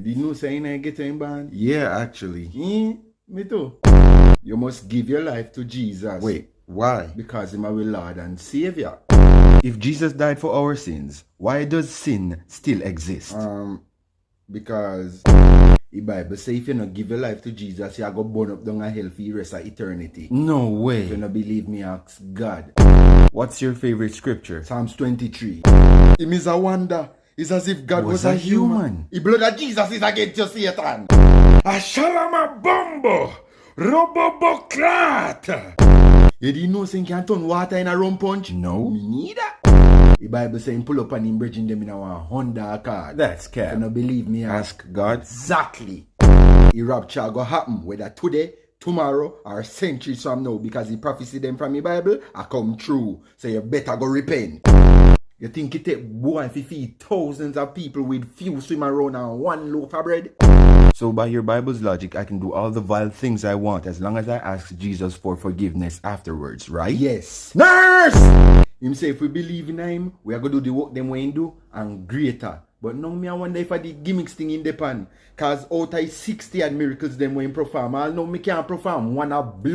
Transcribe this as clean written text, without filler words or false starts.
didn't know saying I get in band? Yeah, actually. Me too. You must give your life to Jesus. Wait, why? Because Him our Lord and Savior. If Jesus died for our sins, why does sin still exist? Because the Bible says if you not give your life to Jesus, you are going to burn up down a hell for the rest of eternity. No way. If you don't believe me, ask God. What's your favorite scripture? Psalms 23. Him is a wonder. It's as if God was a human. The blood of Jesus is against your Satan. A shalama bombo, roboboclat. You didn't know saying can turn water in a rum punch? No. Me neither. The Bible saying pull up and him bridging them in our Honda car. That's cap. If you don't believe me, Ask God. Exactly. The rapture go happen whether today, tomorrow, or centuries from now, because the prophecy them from the Bible are come true. So you better go repent. You think it take boy if you feed thousands of people with few swim around on one loaf of bread? So by your Bible's logic, I can do all the vile things I want as long as I ask Jesus for forgiveness afterwards, right? Yes. Nurse! Him say if we believe in him, we are going to do the work them we do and greater. But now me I wonder if I did gimmicks thing in the pan. Cause out of 60 miracles them we perform, all now me can't perform one of blood.